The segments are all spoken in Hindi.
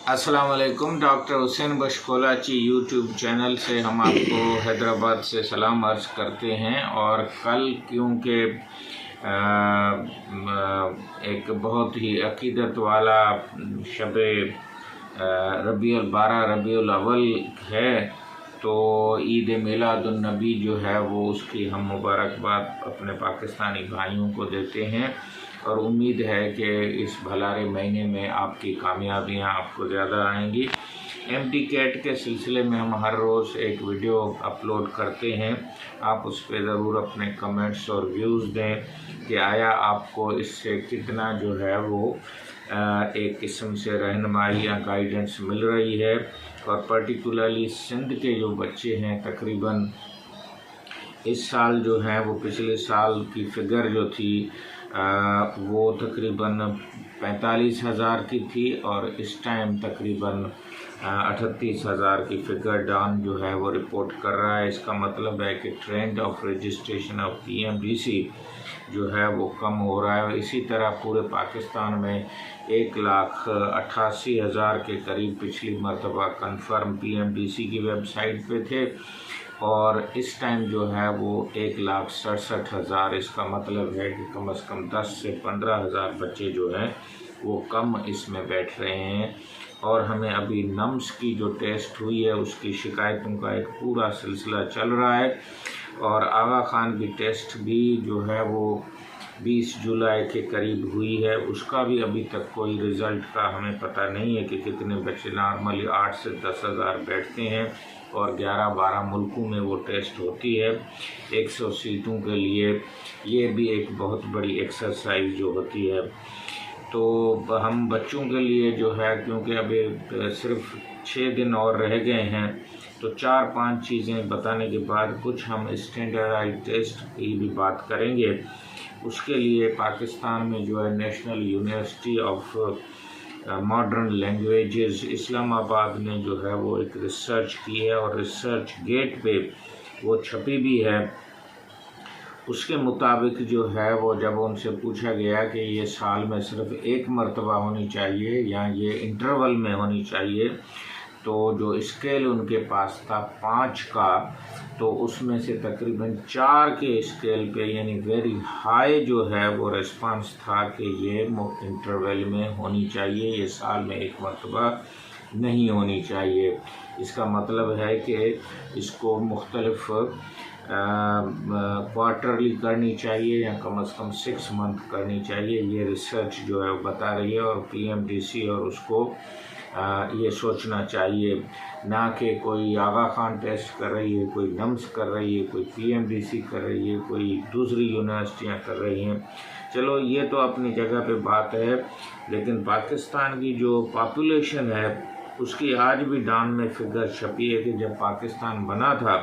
अस्सलाम वालेकुम। डॉक्टर हुसैन बशकोलाची यूट्यूब चैनल से हम आपको हैदराबाद से सलाम अर्ज़ करते हैं। और कल क्योंकि एक बहुत ही अकीदत वाला शब रबीउल 12 रबीउल अव्वल है, तो ईद मिलादुन नबी जो है वो उसकी हम मुबारकबाद अपने पाकिस्तानी भाइयों को देते हैं और उम्मीद है कि इस भलारे महीने में आपकी कामयाबियां आपको ज़्यादा आएंगी। एमडी कैट के सिलसिले में हम हर रोज़ एक वीडियो अपलोड करते हैं। आप उस पर ज़रूर अपने कमेंट्स और व्यूज़ दें कि आया आपको इससे कितना जो है वो एक किस्म से रहनुमाई या गाइडेंस मिल रही है। और पर्टिकुलरली सिंध के जो बच्चे हैं, तकरीबन इस साल जो है वो पिछले साल की फ़िगर जो थी वो तकरीबन 45,000 की थी और इस टाइम तकरीबन 38,000 की फ़िगर डाउन जो है वो रिपोर्ट कर रहा है। इसका मतलब है कि trend of registration of PMDC जो है वो कम हो रहा है। इसी तरह पूरे पाकिस्तान में 1,88,000 के करीब पिछली मरतबा कन्फर्म पीएमडीसी की वेबसाइट पे थे और इस टाइम जो है वो 1,67,000। इसका मतलब है कि कम से कम 10 से 15,000 बच्चे जो हैं वो कम इसमें बैठ रहे हैं। और हमें अभी नम्स की जो टेस्ट हुई है उसकी शिकायतों का एक पूरा सिलसिला चल रहा है और आगा खान की टेस्ट भी जो है वो 20 जुलाई के करीब हुई है, उसका भी अभी तक कोई रिज़ल्ट का हमें पता नहीं है कि कितने बच्चे। नॉर्मली 8 से 10,000 बैठते हैं और 11-12 मुल्कों में वो टेस्ट होती है 100 सीटों के लिए। ये भी एक बहुत बड़ी एक्सरसाइज जो होती है। तो हम बच्चों के लिए जो है, क्योंकि अभी सिर्फ 6 दिन और रह गए हैं, तो 4-5 चीज़ें बताने के बाद कुछ हम स्टैंडर्डाइज टेस्ट की भी बात करेंगे। उसके लिए पाकिस्तान में जो है national university of modern languages Islamabad ने जो है वो एक रिसर्च की है और रिसर्च गेट पे वो छपी भी है। उसके मुताबिक जो है वो जब उनसे पूछा गया कि ये साल में सिर्फ एक मरतबा होनी चाहिए या ये इंटरवल में होनी चाहिए, तो जो स्केल उनके पास था 5 का, तो उसमें से तकरीबन 4 के स्केल पे यानी वेरी हाई जो है वो रिस्पांस था कि ये इंटरवल में होनी चाहिए, ये साल में एक मरतबा नहीं होनी चाहिए। इसका मतलब है कि इसको मुख्तलिफ क्वार्टरली करनी चाहिए या कम से कम 6 मंथ करनी चाहिए। ये रिसर्च जो है वो बता रही है और पीएमडीसी और उसको ये सोचना चाहिए, ना कि कोई आगा खान टेस्ट कर रही है, कोई नम्स कर रही है, कोई पीएमडीसी कर रही है, कोई दूसरी यूनिवर्सिटियां कर रही हैं। चलो ये तो अपनी जगह पे बात है, लेकिन पाकिस्तान की जो पॉपुलेशन है उसकी आज भी डाउन में फिगर छपी है कि जब पाकिस्तान बना था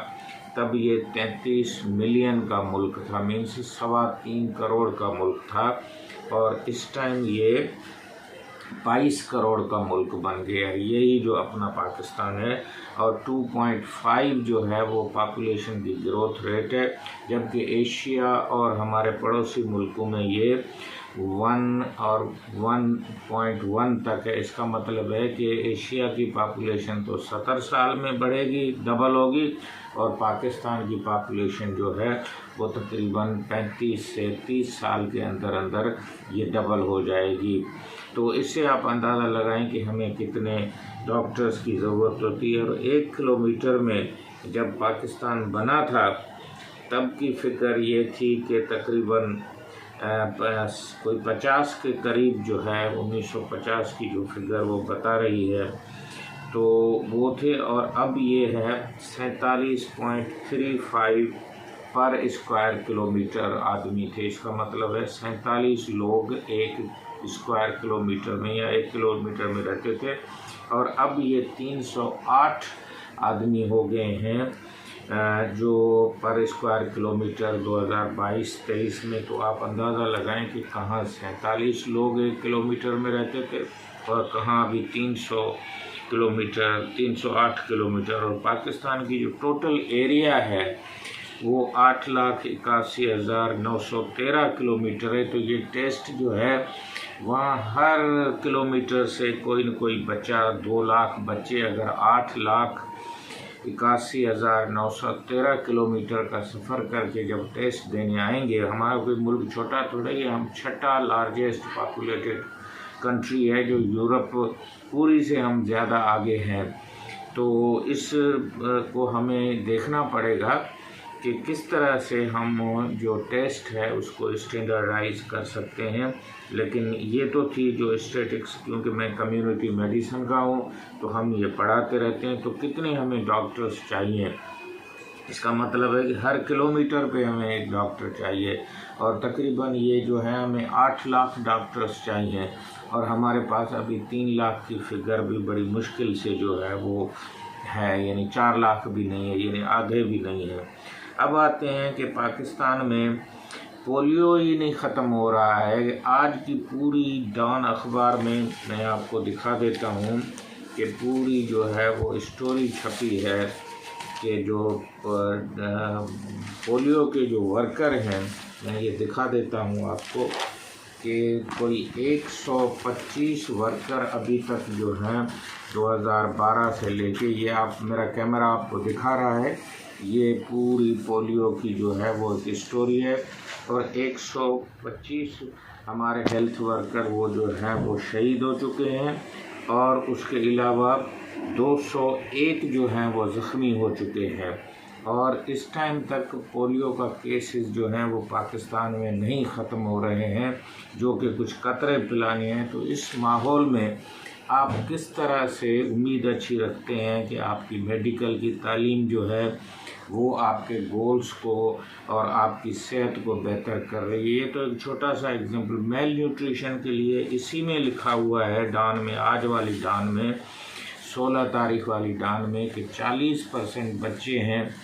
तब ये 33 मिलियन का मुल्क था, मीन्स 3.25 करोड़ का मुल्क था और इस टाइम ये 22 करोड़ का मुल्क बन गया है। यही जो अपना पाकिस्तान है और 2.5 जो है वो पॉपुलेशन की ग्रोथ रेट है, जबकि एशिया और हमारे पड़ोसी मुल्कों में ये 1 और 1.1 तक है। इसका मतलब है कि एशिया की पॉपुलेशन तो 70 साल में बढ़ेगी, डबल होगी, और पाकिस्तान की पॉपुलेशन जो है वो तकरीबन 35 से 30 साल के अंदर अंदर ये डबल हो जाएगी। तो इससे आप अंदाज़ा लगाएं कि हमें कितने डॉक्टर्स की ज़रूरत होती है। और 1 किलोमीटर में जब पाकिस्तान बना था तब की फ़िक्र ये थी कि तकरीबन कोई 50 के करीब जो है 1950 की जो फिगर वो बता रही है तो वो थे, और अब ये है 47.35 पर स्क्वायर किलोमीटर आदमी थे। इसका मतलब है 47 लोग 1 स्क्वायर किलोमीटर में या 1 किलोमीटर में रहते थे और अब ये 308 आदमी हो गए हैं जो पर स्क्वायर किलोमीटर 2022-23 में। तो आप अंदाज़ा लगाएं कि कहाँ 47 लोग 1 किलोमीटर में रहते थे और कहाँ अभी 308 किलोमीटर। और पाकिस्तान की जो टोटल एरिया है वो 8,81,913 किलोमीटर है। तो ये टेस्ट जो है वहाँ हर किलोमीटर से कोई न कोई बच्चा, 2 लाख बच्चे अगर 8,81,913 किलोमीटर का सफ़र करके जब टेस्ट देने आएंगे, हमारा कोई मुल्क छोटा थोड़ा ही, हम छठा लार्जेस्ट पॉपुलेटेड कंट्री है जो यूरोप पूरी से हम ज़्यादा आगे हैं। तो इस को हमें देखना पड़ेगा कि किस तरह से हम जो टेस्ट है उसको स्टैंडर्डाइज कर सकते हैं। लेकिन ये तो थी जो स्टैटिक्स, क्योंकि मैं कम्युनिटी मेडिसिन का हूँ तो हम ये पढ़ाते रहते हैं। तो कितने हमें डॉक्टर्स चाहिए, इसका मतलब है कि हर किलोमीटर पे हमें एक डॉक्टर चाहिए, और तकरीबन ये जो है हमें 8 लाख डॉक्टर्स चाहिए, और हमारे पास अभी 3 लाख की फिगर भी बड़ी मुश्किल से जो है वो है, यानी 4 लाख भी नहीं है, यानी आधे भी नहीं है। अब आते हैं कि पाकिस्तान में पोलियो ही नहीं ख़त्म हो रहा है। आज की पूरी डॉन अखबार में मैं आपको दिखा देता हूँ कि पूरी जो है वो स्टोरी छपी है कि जो पोलियो के जो वर्कर हैं, मैं ये दिखा देता हूँ आपको कि कोई 125 वर्कर अभी तक जो हैं 2012 से लेके, ये आप मेरा कैमरा आपको दिखा रहा है, ये पूरी पोलियो की जो है वो एक स्टोरी है। और 125 हमारे हेल्थ वर्कर वो जो हैं वो शहीद हो चुके हैं, और उसके अलावा 201 जो हैं वो ज़ख्मी हो चुके हैं। और इस टाइम तक पोलियो का केसेस जो हैं वो पाकिस्तान में नहीं ख़त्म हो रहे हैं, जो कि कुछ कतरे पिलाने हैं। तो इस माहौल में आप किस तरह से उम्मीद अच्छी रखते हैं कि आपकी मेडिकल की तालीम जो है वो आपके गोल्स को और आपकी सेहत को बेहतर कर रही है? ये तो एक छोटा सा एग्जांपल मेल न्यूट्रिशन के लिए इसी में लिखा हुआ है डॉन में, आज वाली डॉन में, 16 तारीख वाली डॉन में, कि 40% बच्चे हैं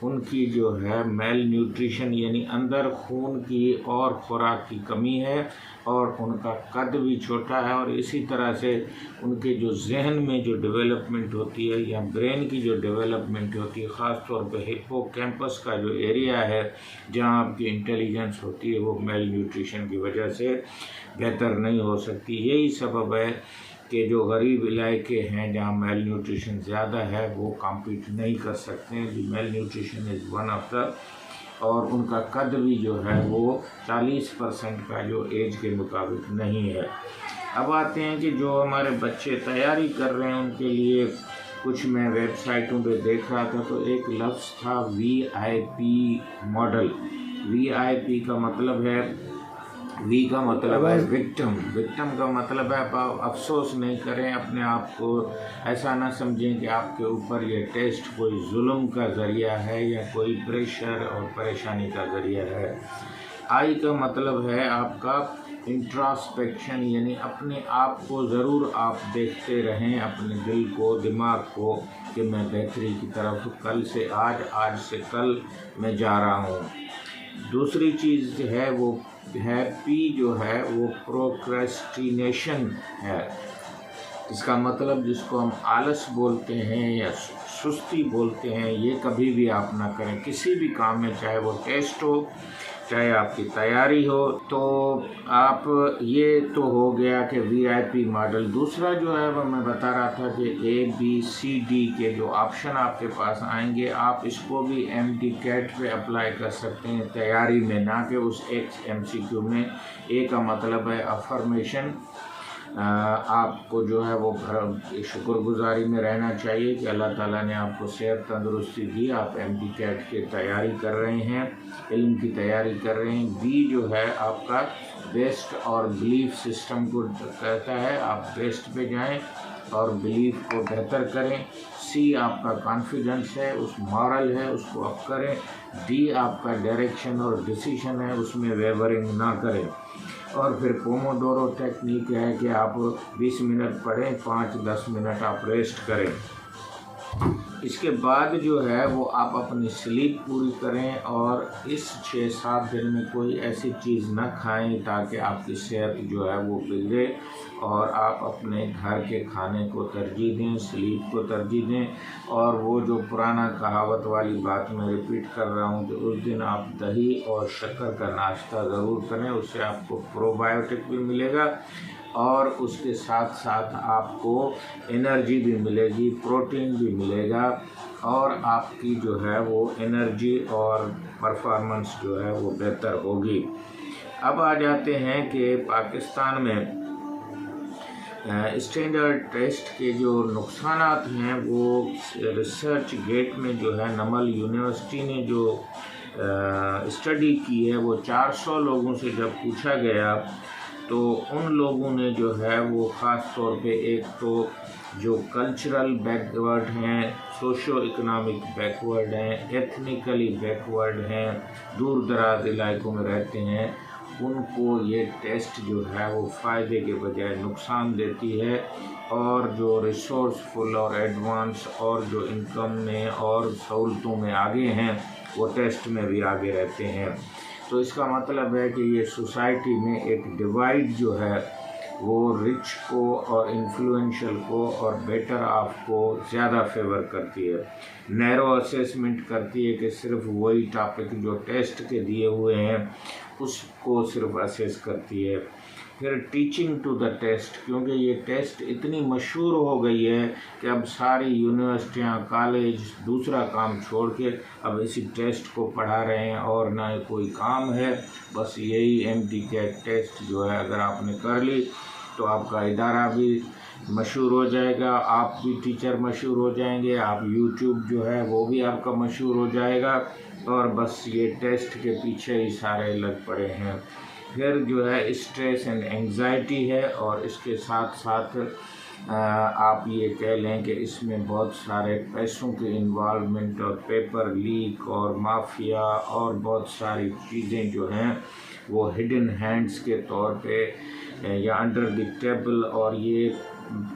उनकी जो है मेल न्यूट्रिशन, यानी अंदर खून की और खुराक की कमी है, और उनका कद भी छोटा है, और इसी तरह से उनके जो जहन में जो डेवलपमेंट होती है या ब्रेन की जो डेवलपमेंट होती है, ख़ास तौर पे हिप्पोकैम्पस का जो एरिया है जहाँ आपकी इंटेलिजेंस होती है, वो मेल न्यूट्रिशन की वजह से बेहतर नहीं हो सकती। यही सबब है कि जो गरीब इलाके हैं जहाँ मेल न्यूट्रिशन ज़्यादा है वो कॉम्पीट नहीं कर सकते हैं। Mail nutrition is one of the, और उनका कद भी जो है वो 40% का जो एज के मुताबिक नहीं है। अब आते हैं कि जो हमारे बच्चे तैयारी कर रहे हैं उनके लिए कुछ मैं वेबसाइटों पे देख रहा था, तो एक लफ्ज़ था VIP मॉडल। VIP का मतलब है, वी का मतलब है विक्टिम, विक्टिम का मतलब है आप अफसोस नहीं करें, अपने आप को ऐसा ना समझें कि आपके ऊपर ये टेस्ट कोई जुल्म का ज़रिया है या कोई प्रेशर और परेशानी का ज़रिया है। आई का मतलब है आपका इंट्रोस्पेक्शन, यानी अपने आप को ज़रूर आप देखते रहें, अपने दिल को, दिमाग को, कि मैं बेहतरी की तरफ कल से आज, आज से कल मैं जा रहा हूँ। दूसरी चीज़ है वो है P जो है वो प्रोक्रेस्टिनेशन है। इसका मतलब जिसको हम आलस बोलते हैं या सुस्ती बोलते हैं, ये कभी भी आप ना करें किसी भी काम में, चाहे वो टेस्ट हो, चाहे आपकी तैयारी हो। तो आप, ये तो हो गया कि VIP मॉडल। दूसरा जो है वो मैं बता रहा था कि ABCD के जो ऑप्शन आपके पास आएंगे, आप इसको भी MD-CAT पे अप्लाई कर सकते हैं तैयारी में, ना कि उस एक MCQ में। A का मतलब है अफर्मेशन, आपको जो है वो शुक्रगुजारी में रहना चाहिए कि अल्लाह ताला ने आपको सेहत तंदुरुस्ती दी, आप MD-CAT की तैयारी कर रहे हैं, इल्म की तैयारी कर रहे हैं। B जो है आपका बेस्ट और बिलीफ सिस्टम को कहता है, आप बेस्ट पे जाएं और बिलीफ को बेहतर करें। C आपका कॉन्फिडेंस है, उस मॉरल है, उसको आप करें। D आपका डायरेक्शन और डिसीजन है, उसमें वेवरिंग ना करें। और फिर पोमोडोरो टेक्निक है कि आप 20 मिनट पढ़ें, 5-10 मिनट आप रेस्ट करें। इसके बाद जो है वो आप अपनी स्लीप पूरी करें, और इस 6-7 दिन में कोई ऐसी चीज़ ना खाएं ताकि आपकी सेहत जो है वो बिगड़े। और आप अपने घर के खाने को तरजीह दें, स्लीप को तरजीह दें। और वो जो पुराना कहावत वाली बात मैं रिपीट कर रहा हूँ कि उस दिन आप दही और शक्कर का नाश्ता ज़रूर करें, उससे आपको प्रोबायोटिक भी मिलेगा और उसके साथ साथ आपको एनर्जी भी मिलेगी, प्रोटीन भी मिलेगा और आपकी जो है वो एनर्जी और परफॉर्मेंस जो है वो बेहतर होगी। अब आ जाते हैं कि पाकिस्तान में स्टैंडर्ड टेस्ट के जो नुकसानात हैं वो रिसर्च गेट में जो है नमल यूनिवर्सिटी ने जो स्टडी की है वो 400 लोगों से जब पूछा गया तो उन लोगों ने जो है वो ख़ास तौर पे एक तो जो कल्चरल बैकवर्ड हैं, सोशो इकोनॉमिक बैकवर्ड हैं, एथनिकली बैकवर्ड हैं, दूर दराज इलाकों में रहते हैं, उनको ये टेस्ट जो है वो फ़ायदे के बजाय नुकसान देती है। और जो रिसोर्सफुल और एडवांस और जो इनकम में और सहूलतों में आगे हैं वो टेस्ट में भी आगे रहते हैं। तो इसका मतलब है कि ये सोसाइटी में एक डिवाइड जो है वो रिच को और इन्फ्लुएंशियल को और बेटर ऑफ को ज़्यादा फेवर करती है। नैरो असेसमेंट करती है कि सिर्फ वही टॉपिक जो टेस्ट के दिए हुए हैं उसको सिर्फ असेस करती है। फिर टीचिंग टू द टेस्ट, क्योंकि ये टेस्ट इतनी मशहूर हो गई है कि अब सारी यूनिवर्सिटियाँ, कॉलेज दूसरा काम छोड़ के अब इसी टेस्ट को पढ़ा रहे हैं और ना कोई काम है, बस यही MTCAT टेस्ट जो है अगर आपने कर ली तो आपका इदारा भी मशहूर हो जाएगा, आप भी टीचर मशहूर हो जाएंगे, आप YouTube जो है वो भी आपका मशहूर हो जाएगा और बस ये टेस्ट के पीछे ही सारे लग पड़े हैं। फिर जो है स्ट्रेस एंड एंग्जाइटी है और इसके साथ साथ आप ये कह लें कि इसमें बहुत सारे पैसों के इन्वॉल्वमेंट और पेपर लीक और माफिया और बहुत सारी चीज़ें जो हैं वो हिडन हैंड्स के तौर पे या अंडर द टेबल और ये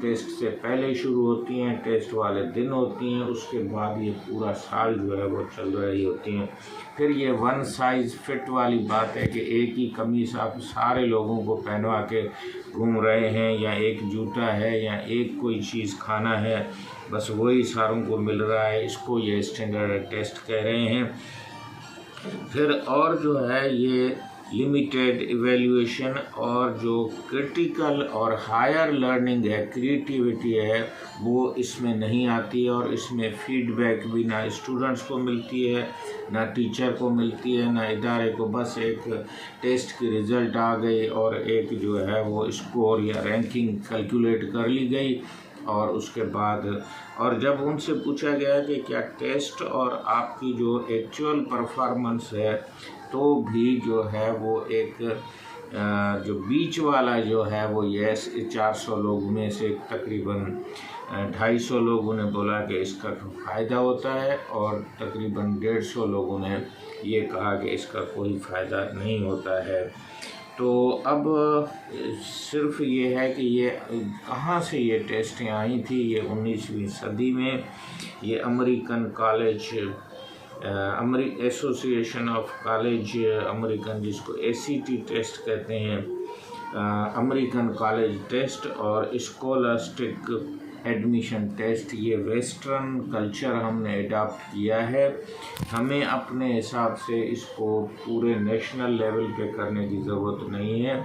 टेस्ट से पहले शुरू होती हैं, टेस्ट वाले दिन होती हैं, उसके बाद ये पूरा साल जो है वो चल रही होती हैं। फिर ये वन साइज़ फिट वाली बात है कि एक ही कमीज़ आप सारे लोगों को पहनवा के घूम रहे हैं या एक जूता है या एक कोई चीज़ खाना है बस वही सारों को मिल रहा है, इसको ये स्टैंडर्ड टेस्ट कह रहे हैं। फिर और जो है ये लिमिटेड इवैल्यूएशन और जो क्रिटिकल और हायर लर्निंग है, क्रिएटिविटी है, वो इसमें नहीं आती है और इसमें फीडबैक भी ना स्टूडेंट्स को मिलती है, ना टीचर को मिलती है, ना इदारे को। बस एक टेस्ट की रिज़ल्ट आ गई और एक जो है वो स्कोर या रैंकिंग कैलकुलेट कर ली गई और उसके बाद और जब उनसे पूछा गया कि क्या टेस्ट और आपकी जो एक्चुअल परफॉर्मेंस है तो भी जो है वो एक जो बीच वाला जो है वो यस 400 लोगों में से तकरीबन 250 लोगों ने बोला कि इसका फ़ायदा होता है और तकरीबन 150 लोगों ने ये कहा कि इसका कोई फ़ायदा नहीं होता है। तो अब सिर्फ ये है कि ये कहाँ से ये टेस्टें आई थी, ये 19वीं सदी में ये American college association of college American जिसको ACT टेस्ट कहते हैं, अमेरिकन कॉलेज टेस्ट और स्कॉलस्टिक एडमिशन टेस्ट, ये वेस्टर्न कल्चर हमने अडॉप्ट किया है। हमें अपने हिसाब से इसको पूरे नेशनल लेवल पे करने की ज़रूरत नहीं है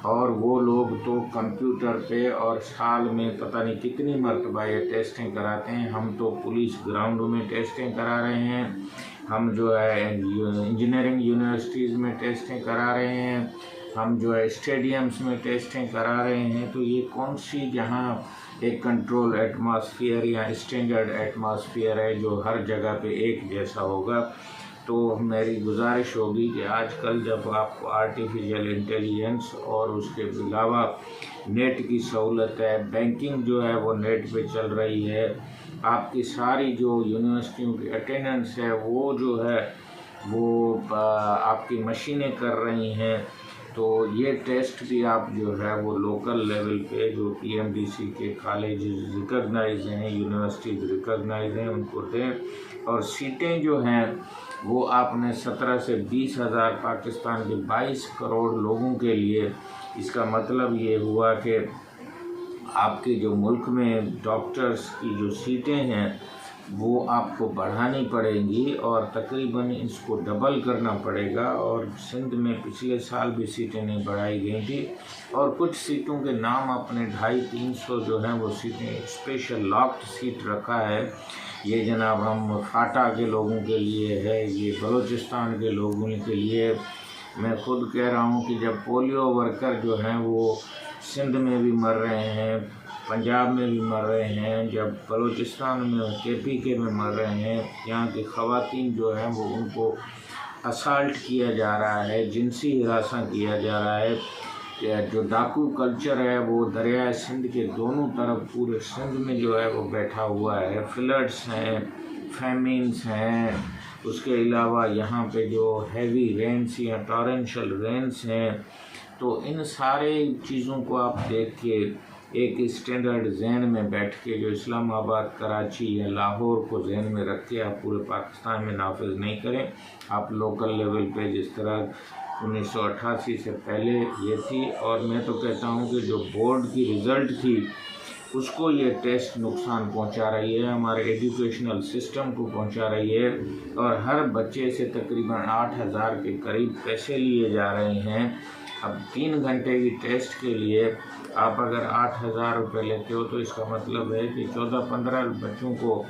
और वो लोग तो कंप्यूटर पे और साल में पता नहीं कितनी मरतबा ये टेस्टें कराते हैं। हम तो पुलिस ग्राउंड में टेस्टें करा रहे हैं, हम जो है इंजीनियरिंग यूनिवर्सिटीज़ में टेस्टें करा रहे हैं, हम जो है स्टेडियम्स में टेस्टें करा रहे हैं। तो ये कौन सी जहाँ एक कंट्रोल एटमॉस्फेयर या स्टैंडर्ड एटमॉस्फेयर है जो हर जगह पे एक जैसा होगा। तो मेरी गुजारिश होगी कि आजकल जब आपको आर्टिफिशियल इंटेलिजेंस और उसके अलावा नेट की सहूलत है, बैंकिंग जो है वो नेट पे चल रही है, आपकी सारी जो यूनिवर्सिटियों की अटेंडेंस है वो जो है वो आपकी मशीनें कर रही हैं, तो ये टेस्ट भी आप जो है वो लोकल लेवल पे जो PMDC के कॉलेज रिकॉग्नाइज हैं, यूनिवर्सिटीज रिकॉग्नाइज हैं, उनको दें। और सीटें जो हैं वो आपने 17 से 20 हज़ार पाकिस्तान के 22 करोड़ लोगों के लिए, इसका मतलब ये हुआ कि आपके जो मुल्क में डॉक्टर्स की जो सीटें हैं वो आपको बढ़ानी पड़ेंगी और तकरीबन इसको डबल करना पड़ेगा। और सिंध में पिछले साल भी सीटें नहीं बढ़ाई गई थी और कुछ सीटों के नाम अपने 250-300 जो हैं वो सीटें स्पेशल लॉक्ड सीट रखा है। ये जनाब हम फाटा के लोगों के लिए है, ये बलूचिस्तान के लोगों के लिए। मैं खुद कह रहा हूँ कि जब पोलियो वर्कर जो हैं वो सिंध में भी मर रहे हैं, पंजाब में भी मर रहे हैं, जब बलूचिस्तान में KPK में मर रहे हैं, यहाँ की ख़वातीन जो हैं वो उनको असाल्ट किया जा रहा है, जिनसी हिरासा किया जा रहा है। जो डाकू कल्चर है वो दरियाए सिंध के दोनों तरफ पूरे सिंध में जो है वो बैठा हुआ है। फ्लड्स हैं, फेमिन्स हैं, उसके अलावा यहाँ पे जो हैवी रेन्स या टॉरेंशियल रेन्स हैं। तो इन सारे चीज़ों को आप देख के एक स्टैंडर्ड जहन में बैठ के, जो इस्लामाबाद, कराची या लाहौर को जहन में रख के आप पूरे पाकिस्तान में नाफिज नहीं करें। आप लोकल लेवल पे जिस तरह 1988 से पहले ये थी, और मैं तो कहता हूँ कि जो बोर्ड की रिज़ल्ट थी उसको ये टेस्ट नुकसान पहुंचा रही है, हमारे एजुकेशनल सिस्टम को पहुंचा रही है। और हर बच्चे से तकरीबन 8,000 के करीब पैसे लिए जा रहे हैं। अब 3 घंटे की टेस्ट के लिए आप अगर 8,000 रुपये लेते हो तो इसका मतलब है कि 14-15 बच्चों को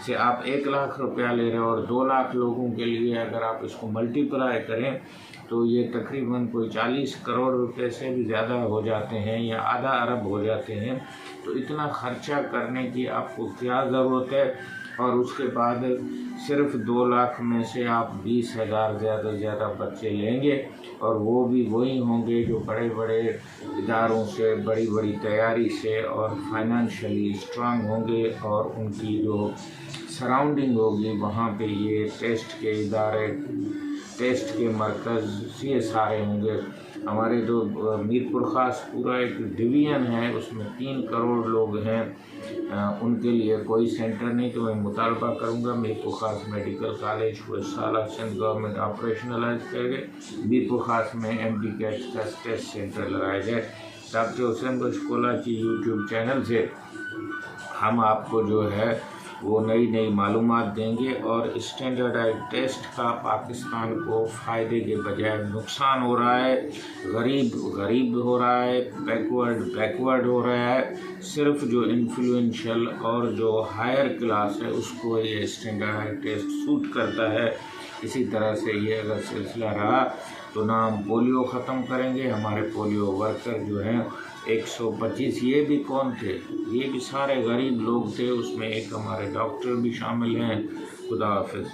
से आप 1 लाख रुपया ले रहे हो, और 2 लाख लोगों के लिए अगर आप इसको मल्टीप्लाई करें तो ये तकरीबन कोई 40 करोड़ रुपए से भी ज़्यादा हो जाते हैं या आधा अरब हो जाते हैं। तो इतना ख़र्चा करने की आपको क्या ज़रूरत है? और उसके बाद सिर्फ 2 लाख में से आप 20,000 ज़्यादा से ज़्यादा बच्चे लेंगे, और वो भी वही होंगे जो बड़े बड़े इदारों से, बड़ी बड़ी तैयारी से और फाइनेंशियली स्ट्रांग होंगे, और उनकी जो सराउंडिंग होगी वहाँ पे ये टेस्ट के इदारे, टेस्ट के मरकज़ ये सारे होंगे। हमारे जो मीरपुर ख़ास पूरा एक डिवीज़न है उसमें 3 करोड़ लोग हैं, उनके लिए कोई सेंटर नहीं। तो मैं मुतालबा करूँगा मीरपुर ख़ास मेडिकल कॉलेज को इस साल सिंध गवर्नमेंट ऑपरेशनलाइज करके मीरपुर ख़ास में MD कैट का टेस्ट सेंटर लगाया जाए। डॉक्टर हुसैन बशकोला की यूट्यूब चैनल से हम आपको जो है वो नई नई मालूमात देंगे, और स्टैंडर्डाइज टेस्ट का पाकिस्तान को फ़ायदे के बजाय नुकसान हो रहा है। गरीब गरीब हो रहा है, बैकवर्ड हो रहा है। सिर्फ जो इन्फ्लुएंशियल और जो हायर क्लास है उसको ये स्टैंडर्डाइज टेस्ट सूट करता है। इसी तरह से ये अगर सिलसिला रहा तो ना हम पोलियो ख़त्म करेंगे। हमारे पोलियो वर्कर जो हैं 125, ये भी कौन थे? ये भी सारे गरीब लोग थे, उसमें एक हमारे डॉक्टर भी शामिल हैं। खुदा हाफिज़।